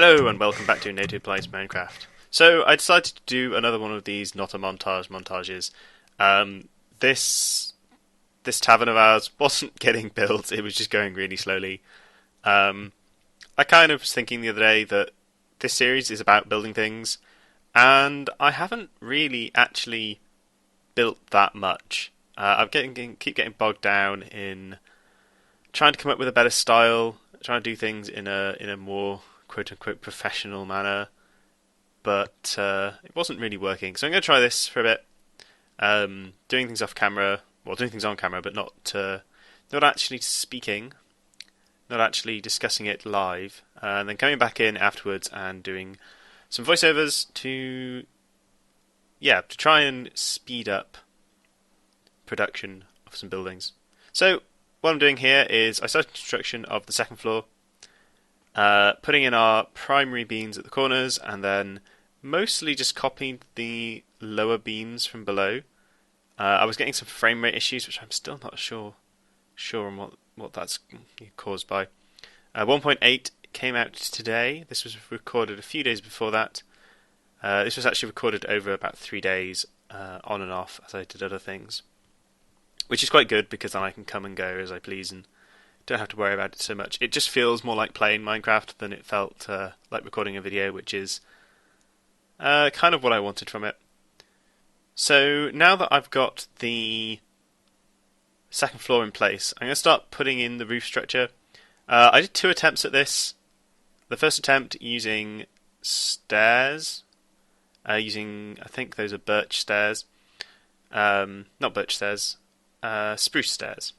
Hello and welcome back to NATO Plays Minecraft. So I decided to do another one of these not a montages. Um, this this tavern of ours wasn't getting built; it was just going really slowly. Um, I kind of was thinking the other day that this series is about building things, and I haven't really actually built that much. Keep getting bogged down in trying to come up with a better style, trying to do things in a more quote unquote professional manner, but it wasn't really working. So I'm going to try this for a bit, doing things off camera, well, doing things on camera, but not actually speaking, not actually discussing it live, and then coming back in afterwards and doing some voiceovers to try and speed up production of some buildings. So what I'm doing here is I started construction of the second floor, putting in our primary beams at the corners, and then mostly just copying the lower beams from below. I was getting some frame rate issues, which I'm still not sure on what that's caused by. 1.8 came out today. This was recorded a few days before that. This was actually recorded over about 3 days, on and off, as I did other things, which is quite good because then I can come and go as I please and don't have to worry about it so much. It just feels more like playing Minecraft than it felt like recording a video, which is kind of what I wanted from it. So now that I've got the second floor in place, I'm going to start putting in the roof structure. I did 2 attempts at this. The first attempt using stairs, using, I think those are birch stairs. Not birch stairs, spruce stairs.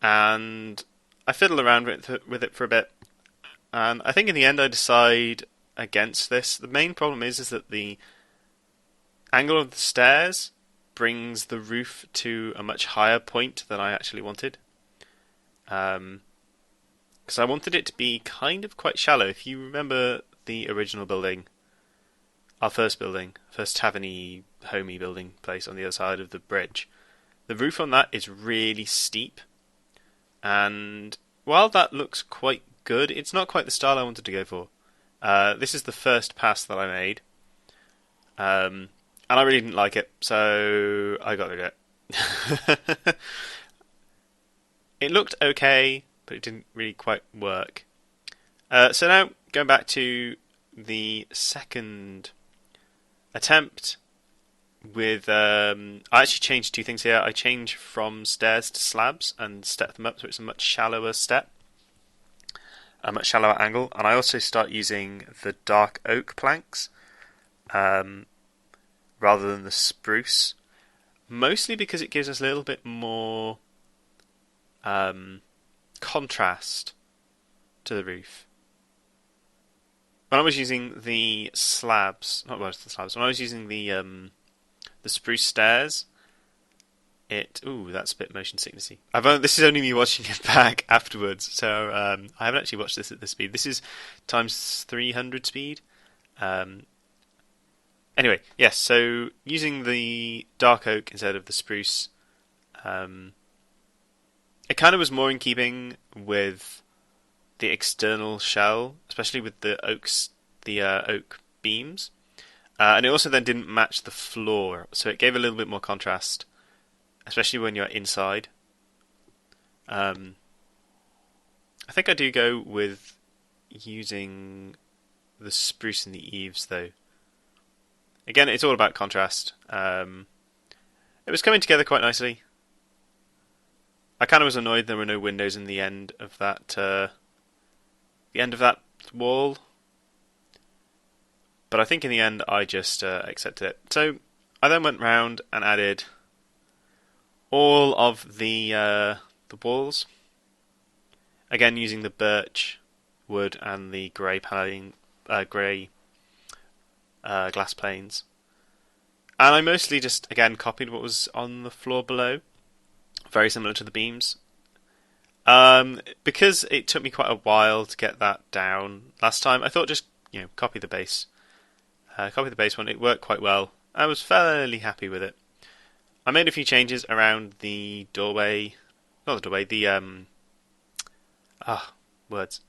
And I fiddle around with it for a bit, and I think in the end I decide against this. The main problem is that the angle of the stairs brings the roof to a much higher point than I actually wanted. Because I wanted it to be kind of quite shallow. If you remember the original building, our first tavern-y, homey building place on the other side of the bridge, the roof on that is really steep. And while that looks quite good, it's not quite the style I wanted to go for. This is the first pass that I made, and I really didn't like it, so I got rid of it. It looked okay, but it didn't really quite work. So now, going back to the second attempt, with I actually changed 2 things here. I changed from stairs to slabs and stepped them up, so it's a much shallower step, a much shallower angle. And I also start using the dark oak planks rather than the spruce, mostly because it gives us a little bit more contrast to the roof. When I was using the slabs, when I was using the spruce stairs, that's a bit motion sicknessy. This is only me watching it back afterwards, so I haven't actually watched this at this speed. This is times 300 speed. Anyway, yes, so using the dark oak instead of the spruce, it kind of was more in keeping with the external shell, especially with the oak beams. And it also then didn't match the floor, so it gave a little bit more contrast, especially when you're inside. I think I do go with using the spruce in the eaves, though. Again, it's all about contrast. It was coming together quite nicely. I kind of was annoyed there were no windows in the end of that wall. But I think in the end I just accepted it. So I then went round and added all of the walls. Again, using the birch wood and the grey glass panes. And I mostly just, again, copied what was on the floor below. Very similar to the beams. Because it took me quite a while to get that down last time, I thought just, copy the base. Copy the base one. It worked quite well. I was fairly happy with it. I made a few changes around the doorway. Not the doorway, the words.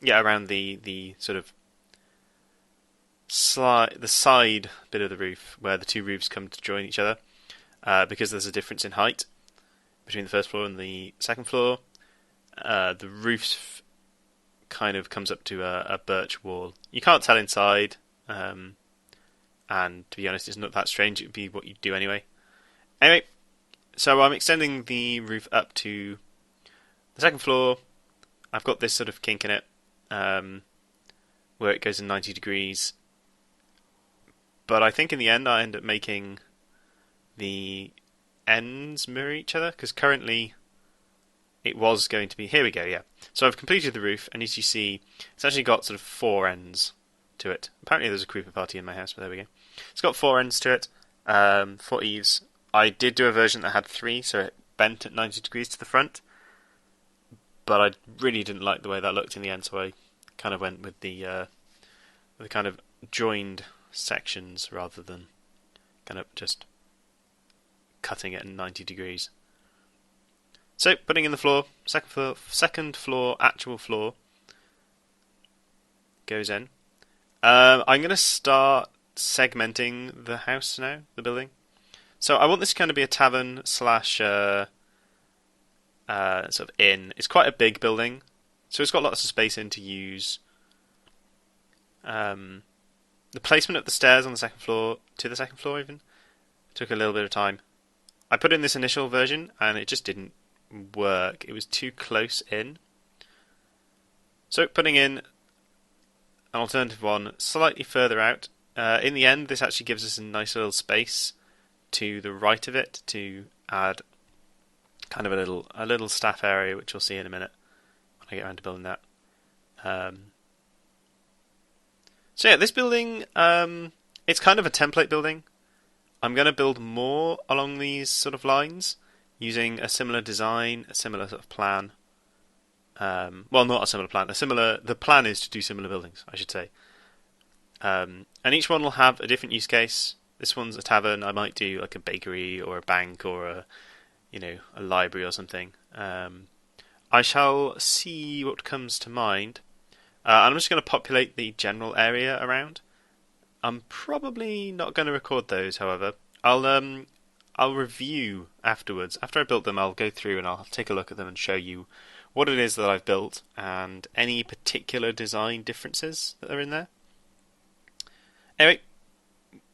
around the sort of the side bit of the roof where the two roofs come to join each other, because there's a difference in height between the first floor and the second floor. The roof kind of comes up to a birch wall. You can't tell inside, and to be honest, it's not that strange. It would be what you'd do anyway. Anyway, so I'm extending the roof up to the second floor. I've got this sort of kink in it, where it goes in 90 degrees. But I think in the end I end up making the ends mirror each other, because currently it was going to be... Here we go, yeah. So I've completed the roof, and as you see, it's actually got sort of 4 ends to it. Apparently there's a creeper party in my house, but there we go. It's got 4 ends to it, 4 eaves. I did do a version that had 3, so it bent at 90 degrees to the front. But I really didn't like the way that looked in the end, so I kind of went with the kind of joined sections rather than kind of just cutting it at 90 degrees. So, putting in the floor, second floor, actual floor goes in. I'm going to start segmenting the house now, the building. So I want this to kind of be a tavern slash sort of inn. It's quite a big building, so it's got lots of space in to use. The placement of the stairs on the second floor, to the second floor even, took a little bit of time. I put in this initial version and it just didn't work. It was too close in. So putting in an alternative one slightly further out. In the end, this actually gives us a nice little space to the right of it to add kind of a little staff area, which you'll see in a minute when I get around to building that. So yeah, this building, it's kind of a template building. I'm going to build more along these sort of lines, using a similar design, a similar sort of plan. Well, not a similar plan. The plan is to do similar buildings, I should say. And each one will have a different use case. This one's a tavern. I might do like a bakery or a bank or a library or something. I shall see what comes to mind. I'm just going to populate the general area around. I'm probably not going to record those, however. I'll review afterwards. After I built them, I'll go through and I'll take a look at them and show you what it is that I've built and any particular design differences that are in there. Anyway,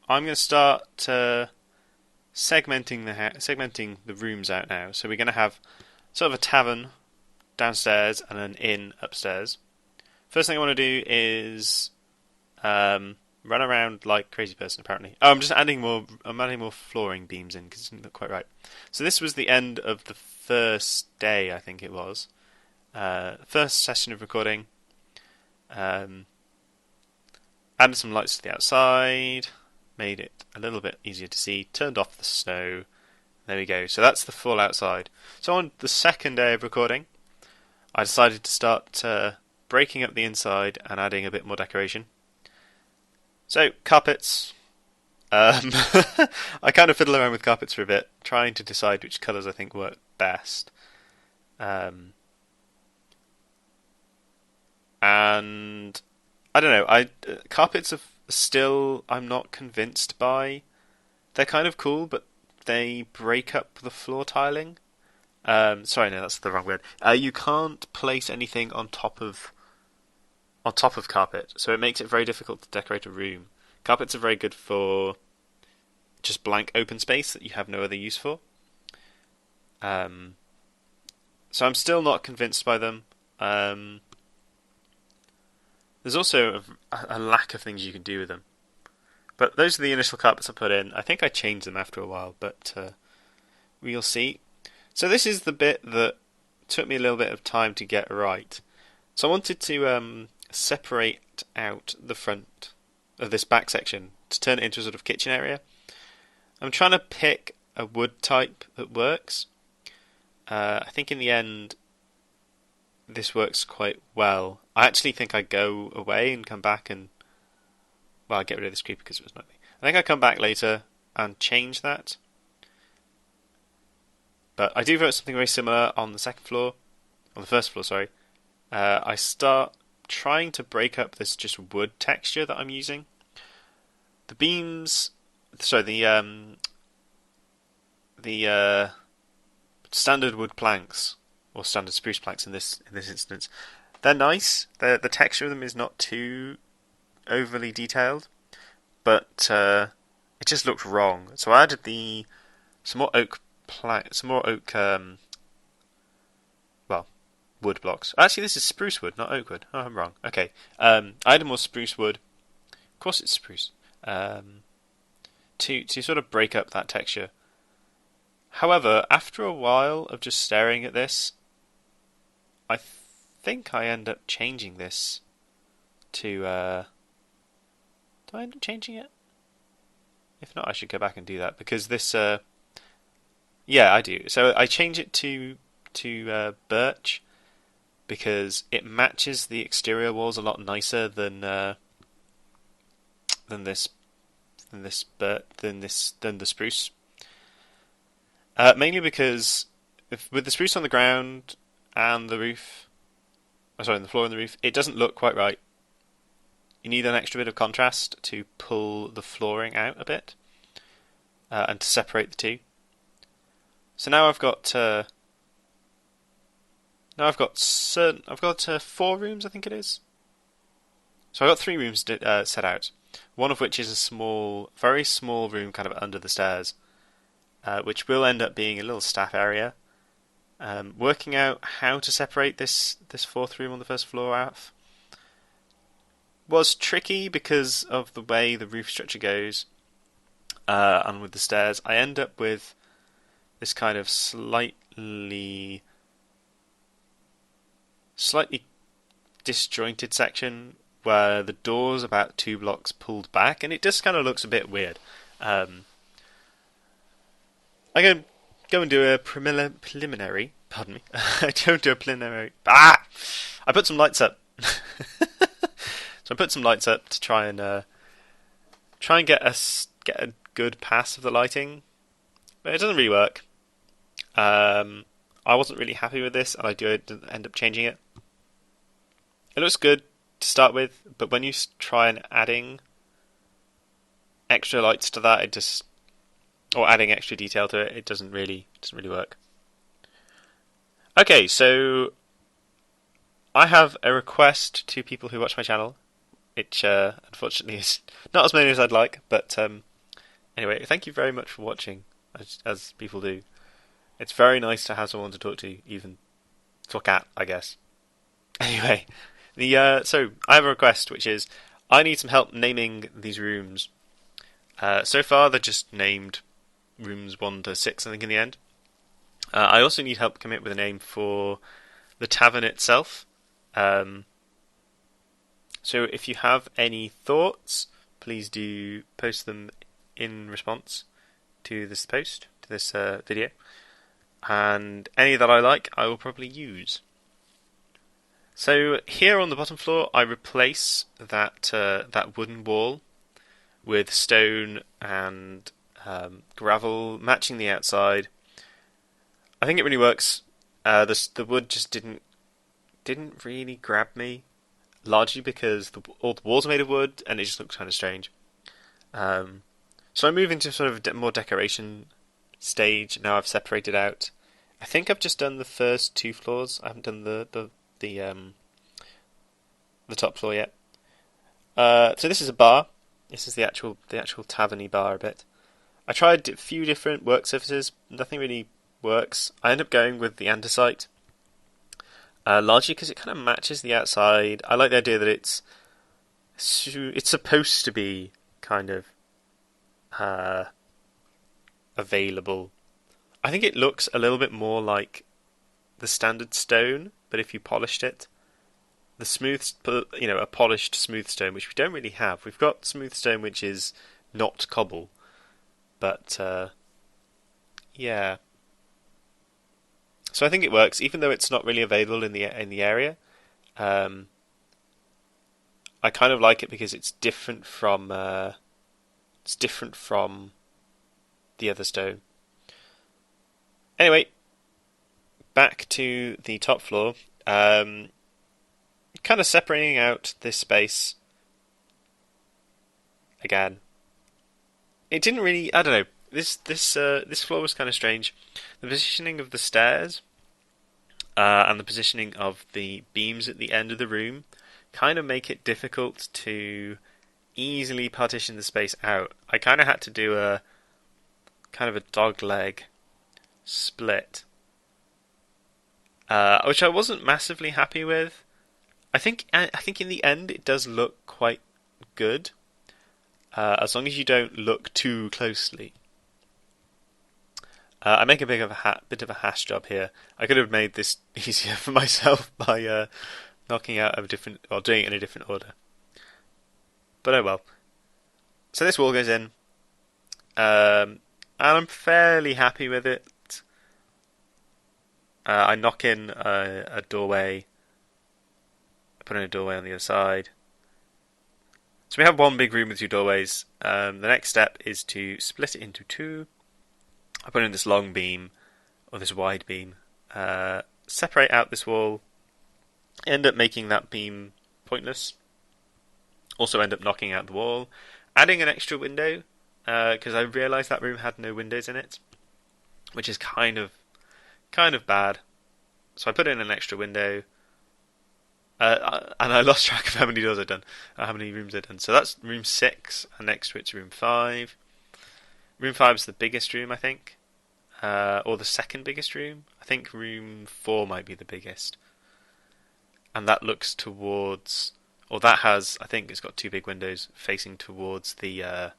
I'm going to start segmenting the rooms out now. So we're going to have sort of a tavern downstairs and an inn upstairs. First thing I want to do is run around like a crazy person, apparently. Oh, I'm adding more flooring beams in because it didn't look quite right. So this was the end of the first day, I think it was. First session of recording. Added some lights to the outside. Made it a little bit easier to see. Turned off the snow. There we go. So that's the full outside. So on the second day of recording, I decided to start breaking up the inside and adding a bit more decoration. So, carpets. I kind of fiddle around with carpets for a bit, trying to decide which colours I think work best. And I don't know. Carpets are still I'm not convinced by. They're kind of cool, but they break up the floor tiling. Sorry, no, that's the wrong word. You can't place anything on top of carpet, so it makes it very difficult to decorate a room. Carpets are very good for just blank open space that you have no other use for. So I'm still not convinced by them. There's also a lack of things you can do with them. But those are the initial carpets I put in. I think I changed them after a while, but we'll see. So this is the bit that took me a little bit of time to get right. So I wanted to separate out the front of this back section to turn it into a sort of kitchen area. I'm trying to pick a wood type that works. I think in the end this works quite well. I actually think I go away and come back and I get rid of this creeper because it was not me. I think I come back later and change that. But I do vote something very similar on the first floor, sorry. I start trying to break up this just wood texture that I'm using. The beams, sorry, the standard wood planks or standard spruce planks in this instance, they're nice. The texture of them is not too overly detailed, but it just looked wrong. So I added some more oak wood blocks. Actually, this is spruce wood, not oak wood. Oh, I'm wrong. Okay. I added more spruce wood. Of course, it's spruce. To sort of break up that texture. However, after a while of just staring at this, I think I end up changing this to. Do I end up changing it? If not, I should go back and do that because this. Yeah, I do. So I change it to birch because it matches the exterior walls a lot nicer than the spruce. Mainly because with the spruce on the ground and the roof, the floor and the roof, it doesn't look quite right. You need an extra bit of contrast to pull the flooring out a bit and to separate the two. So now I've got 4 rooms, I think it is. So I've got 3 rooms set out. One of which is a small, very small room, kind of under the stairs, which will end up being a little staff area. Working out how to separate this 4th room on the first floor out was tricky because of the way the roof structure goes, and with the stairs, I end up with this kind of slightly disjointed section where the door's about 2 blocks pulled back, and it just kind of looks a bit weird. I'm going to go and do a preliminary. Pardon me. I don't do a preliminary. I put some lights up. So I put some lights up to try and get a good pass of the lighting, but it doesn't really work. I wasn't really happy with this, and I do end up changing it. It looks good to start with, but when you try and adding extra lights to that, or adding extra detail to it, it doesn't really work. Okay, so I have a request to people who watch my channel, which unfortunately is not as many as I'd like, but anyway, thank you very much for watching, as people do. It's very nice to have someone to talk to, even talk at, I guess. Anyway, so I have a request, which is I need some help naming these rooms. So far, they're just named rooms 1 to 6, I think, in the end. I also need help coming up with a name for the tavern itself. So if you have any thoughts, please do post them in response to this post, to this video. And any that I like, I will probably use. So here on the bottom floor, I replace that wooden wall with stone and gravel, matching the outside. I think it really works. The wood just didn't really grab me, largely because all the walls are made of wood, and it just looks kind of strange. So I move into sort of a more decoration stage. Now I've separated out. I think I've just done the first 2 floors. I haven't done the top floor yet. So this is a bar. This is the actual taverny bar a bit. I tried a few different work surfaces. Nothing really works. I end up going with the andesite, largely because it kind of matches the outside. I like the idea that it's supposed to be kind of available. I think it looks a little bit more like the standard stone, but if you polished it, a polished smooth stone, which we don't really have. We've got smooth stone, which is not cobble, but yeah. So I think it works, even though it's not really available in the area. I kind of like it because it's different from the other stone. Anyway, back to the top floor. kind of separating out this space again. It didn't really. I don't know. This floor was kind of strange. The positioning of the stairs and the positioning of the beams at the end of the room kind of make it difficult to easily partition the space out. I kind of had to do a kind of a dog leg split, which I wasn't massively happy with. I think in the end it does look quite good, as long as you don't look too closely. I make a bit of a hash job here. I could have made this easier for myself by knocking out a different or doing it in a different order. But oh well. So this wall goes in, and I'm fairly happy with it. I knock in a doorway. I put in a doorway on the other side. So we have one big room with two doorways. The next step is to split it into two. I put in this long beam, or this wide beam, separate out this wall, end up making that beam pointless. Also end up knocking out the wall, adding an extra window, because I realised that room had no windows in it, which is kind of bad. So I put in an extra window, and I lost track of how many doors I'd done, how many rooms I'd done. So that's room 6, and next to it's room 5. Room 5 is the biggest room, I think, or the second biggest room. I think room 4 might be the biggest, and that looks towards, or that has, I think it's got 2 big windows facing towards the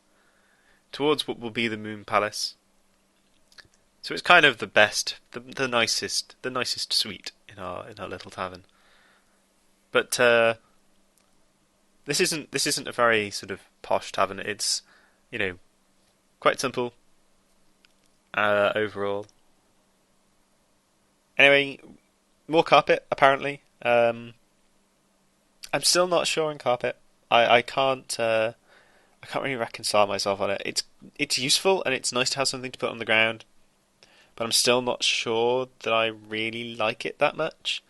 towards what will be the Moon Palace. So it's kind of the best, the nicest suite in our little tavern. But this isn't a very sort of posh tavern. It's, quite simple overall. Anyway, more carpet apparently. I'm still not sure on carpet. I can't really reconcile myself on it. It's useful and it's nice to have something to put on the ground, but I'm still not sure that I really like it that much.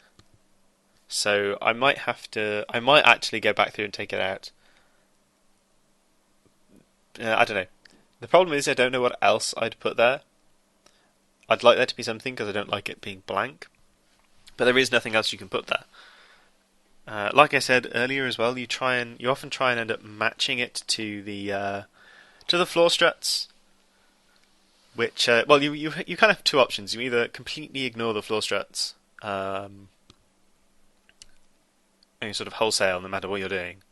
So I might actually go back through and take it out. I don't know. The problem is I don't know what else I'd put there. I'd like there to be something because I don't like it being blank, but there is nothing else you can put there. Like I said earlier as well, you often try and end up matching it to the floor struts, which you kind of have two options. You either completely ignore the floor struts, and you sort of wholesale no matter what you're doing,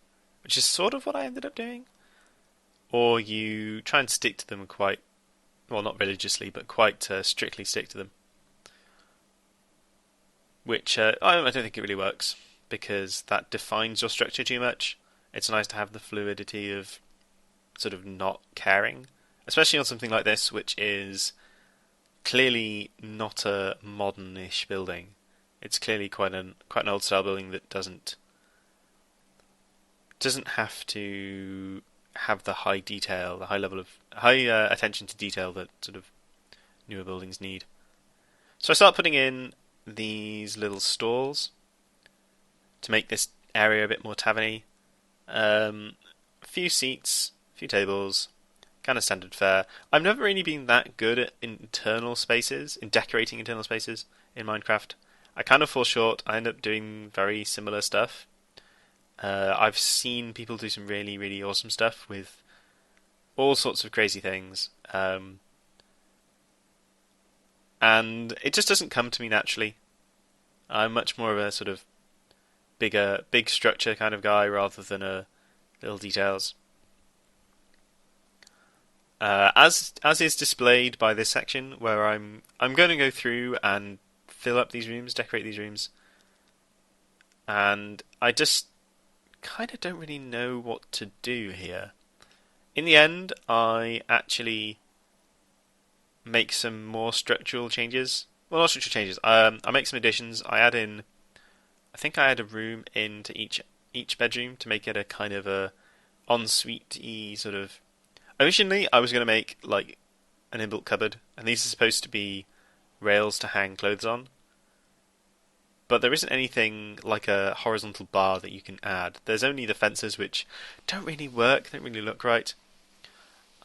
which is sort of what I ended up doing, or you try and stick to them quite, well, not religiously, but quite strictly stick to them, which I don't think it really works, because that defines your structure too much. It's nice to have the fluidity of sort of not caring, especially on something like this, which is clearly not a modern-ish building. It's clearly quite an old style building that doesn't have to have the high detail, the high level of attention to detail that sort of newer buildings need. So I start putting in these little stalls to make this area a bit more taverny. A few seats, a few tables, kind of standard fare. I've never really been that good at internal spaces, in decorating internal spaces in Minecraft. I kind of fall short. I end up doing very similar stuff. I've seen people do some really, really awesome stuff with all sorts of crazy things. And it just doesn't come to me naturally. I'm much more of a sort of big structure kind of guy rather than a little details. As is displayed by this section, where I'm going to go through and fill up these rooms, decorate these rooms, and I just kind of don't really know what to do here. In the end, I actually make some more structural changes. Well, not structural changes. I make some additions. I think I add a room into each bedroom to make it a kind of a ensuite-y sort of. Originally, I was going to make like an inbuilt cupboard, and these are supposed to be rails to hang clothes on. but there isn't anything like a horizontal bar that you can add. There's only the fences, which don't really work, don't really look right.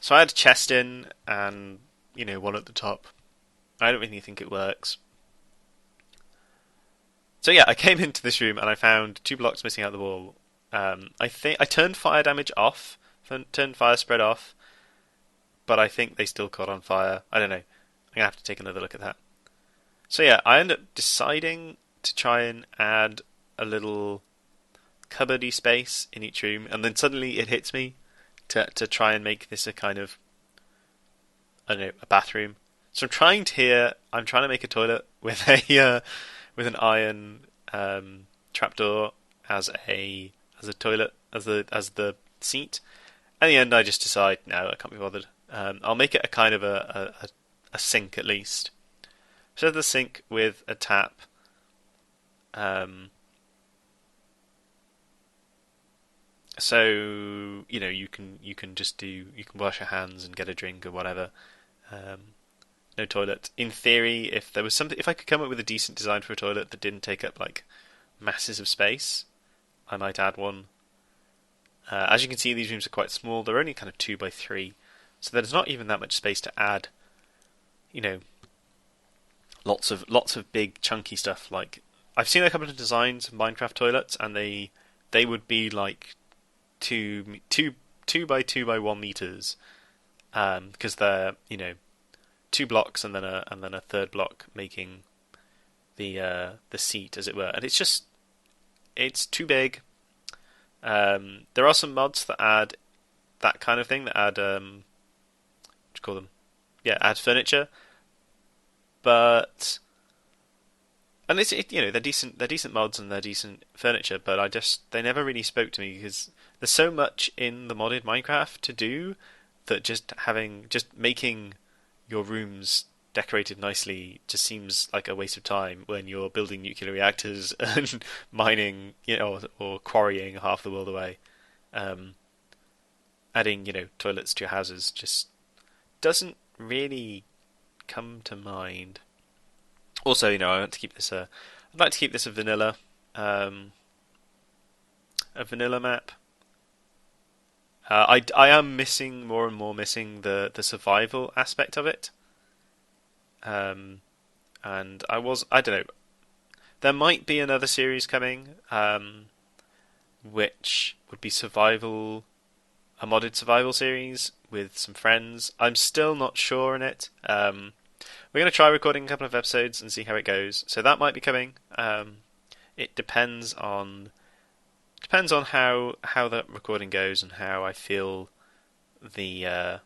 So I had a chest in, and one at the top. I don't really think it works. So yeah, I came into this room and I found 2 blocks missing out the wall. I think I turned fire damage off, turned fire spread off, but I think they still caught on fire. I don't know. I'm gonna have to take another look at that. So yeah, I ended up deciding to try and add a little cupboardy space in each room, and then suddenly it hits me to try and make this a kind of, I don't know, a bathroom. So I'm trying to make a toilet with a with an iron trapdoor as a toilet as the seat. In the end, I just decide no, I can't be bothered. I'll make it a kind of a sink at least. So the sink with a tap. So you can wash your hands and get a drink or whatever. No toilet. In theory, if I could come up with a decent design for a toilet that didn't take up like masses of space, I might add one. As you can see, these rooms are quite small. They're only kind of 2 by 3, so there's not even that much space to add. Lots of big chunky stuff. Like I've seen a couple of designs of Minecraft toilets, and they would be like two by 2 by 1 meters, because they're 2 blocks and then a third block making the seat, as it were, and it's too big. There are some mods that add that kind of thing, that add what do you call them? Yeah, add furniture, but and they're decent mods and they're decent furniture, but they never really spoke to me because there's so much in the modded Minecraft to do that just making your rooms decorated nicely just seems like a waste of time when you're building nuclear reactors and mining, or quarrying half the world away. Adding, toilets to your houses just doesn't really come to mind. Also, I want to keep this I'd like to keep this a vanilla map. I am missing more and more the survival aspect of it. And I don't know. There might be another series coming, which would be a modded survival series with some friends. I'm still not sure on it. We're going to try recording a couple of episodes and see how it goes. So that might be coming. It depends on how the recording goes and how I feel the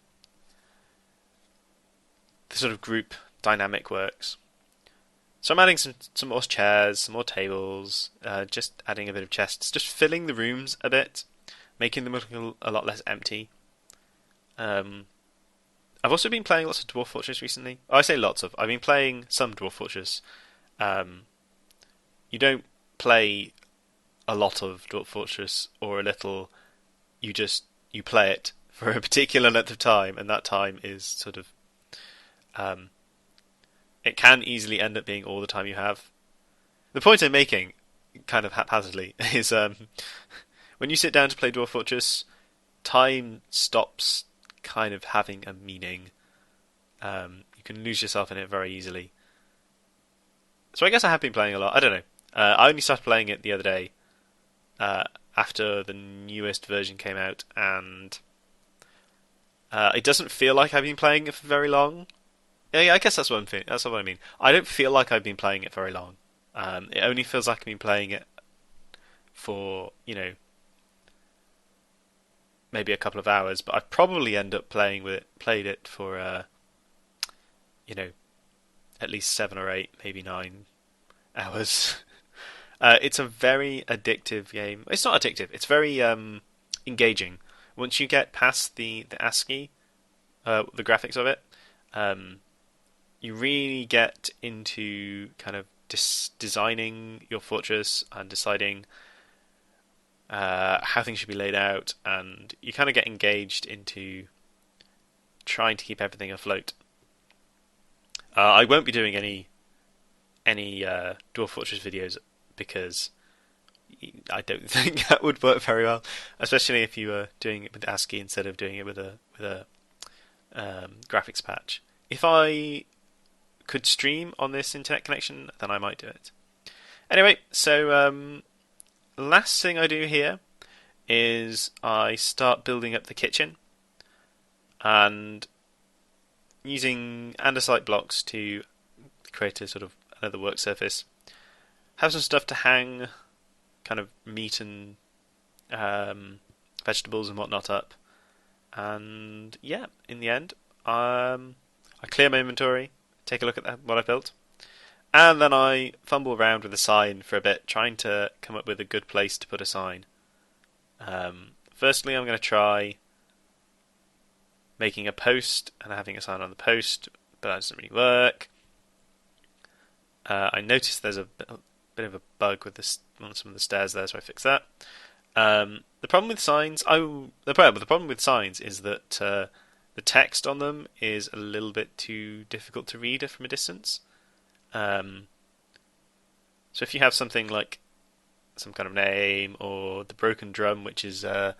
sort of group dynamic works. So I'm adding some more chairs, some more tables, just adding a bit of chests, just filling the rooms a bit, making them look a lot less empty. I've also been playing lots of Dwarf Fortress recently. I say lots of. I've been playing some Dwarf Fortress. You don't play a lot of Dwarf Fortress or a little. You play it for a particular length of time, and that time is sort of. It can easily end up being all the time you have. The point I'm making, kind of haphazardly, is when you sit down to play Dwarf Fortress, time stops kind of having a meaning. You can lose yourself in it very easily. So I guess I have been playing a lot. I don't know. I only started playing it the other day, after the newest version came out, and it doesn't feel like I've been playing it for very long. Yeah, I guess that's what I mean. I don't feel like I've been playing it very long. It only feels like I've been playing it for, maybe a couple of hours, but I've probably played it for, at least 7 or 8, maybe 9 hours. It's a very addictive game. It's not addictive. It's very engaging. Once you get past the ASCII, the graphics of it, you really get into kind of designing your fortress and deciding how things should be laid out, and you kind of get engaged into trying to keep everything afloat. I won't be doing any any Dwarf Fortress videos because I don't think that would work very well, especially if you were doing it with ASCII instead of doing it with a graphics patch. If I could stream on this internet connection, then I might do it. Anyway, so last thing I do here is I start building up the kitchen and using andesite blocks to create a sort of another work surface. Have some stuff to hang kind of meat and vegetables and whatnot up. And yeah, in the end, I clear my inventory, take a look at what I built, and then I fumble around with a sign for a bit, trying to come up with a good place to put a sign. Firstly, I'm going to try making a post and having a sign on the post, but that doesn't really work. I noticed there's a bit of a bug with on some of the stairs there, so I fixed that. The problem with signs, the problem with signs is that the text on them is a little bit too difficult to read from a distance. So if you have something like some kind of name or the broken drum, which is the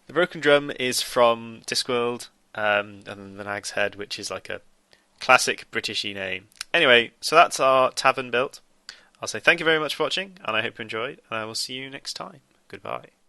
broken drum is from Discworld, and then the Nag's Head, which is like a classic Britishy name. Anyway, so that's our tavern built. I'll say thank you very much for watching, and I hope you enjoyed, and I will see you next time. Goodbye.